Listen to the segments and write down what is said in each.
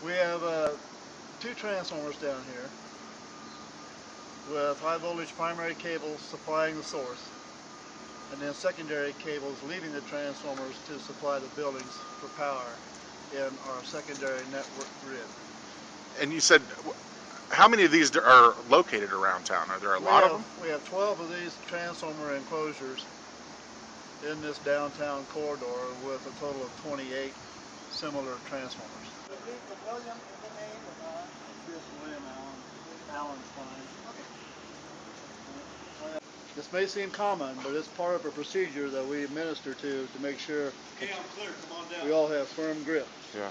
We have two transformers down here with high voltage primary cables supplying the source, and then secondary cables leaving the transformers to supply the buildings for power in our secondary network grid. And you said, how many of these are located around town? Are there a lot of them? We have 12 of these transformer enclosures in this downtown corridor with a total of 28 similar transformers. William is the name or not? This William Allen's fine. Okay. This may seem common, but it's part of a procedure that we administer to make sure Okay, I'm clear. Come on down. we all have firm grip. Yeah.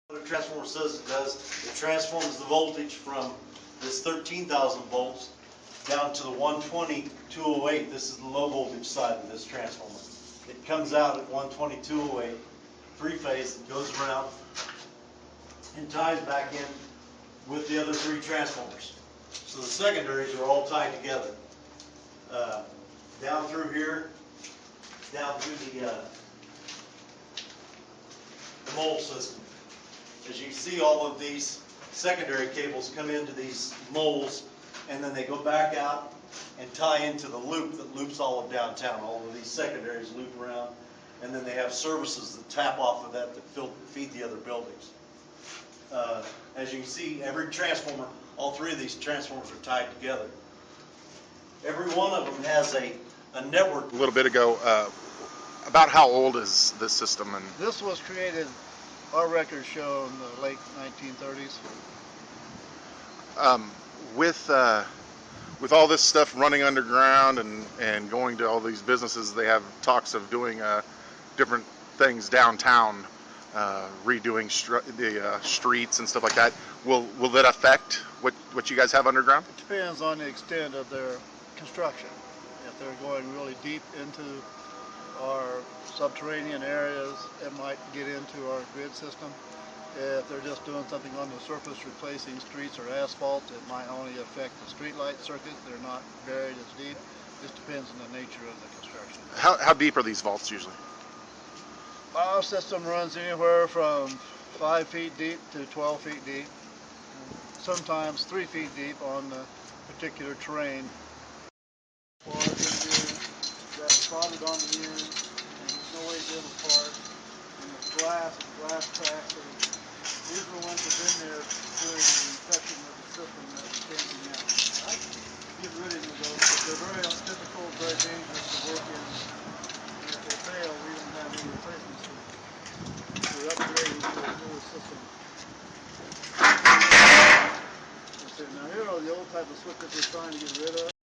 What a transformer says it does, it transforms the voltage from this 13,000 volts down to the 120, 208. This is the low voltage side of this transformer. It comes out at 120, 208, three-phase, it goes around and ties back in with the other three transformers. So the secondaries are all tied together. Down through here, down through the mole system. As you see, all of these secondary cables come into these moles, and then they go back out and tie into the loop that loops all of downtown. All of these secondaries loop around, and then they have services that tap off of that feed the other buildings. As you can see, every transformer, all three of these transformers are tied together. Every one of them has a network. A little bit ago, about how old is this system? And This was created, our records show, in the late 1930s. with all this stuff running underground and going to all these businesses, they have talks of doing different things downtown, redoing the streets and stuff like that. Will that affect what you guys have underground? It depends on the extent of their construction. If they're going really deep into our subterranean areas, it might get into our grid system. If they're just doing something on the surface, replacing streets or asphalt, it might only affect the street light circuit. They're not buried as deep. Just depends on the nature of the construction. How deep are these vaults usually? Our system runs anywhere from 5 feet deep to 12 feet deep, sometimes 3 feet deep on the particular terrain. That's spotted on the end, and there's no way to get them apart. And the glass cracks, these are the ones that have been there during the inspection of the system that we're changing now. Get rid of those because they're very difficult, very dangerous to work in. And if they fail, we don't have any replacements for them. We're upgrading to a newer system. Now here are the old type of switches we're trying to get rid of.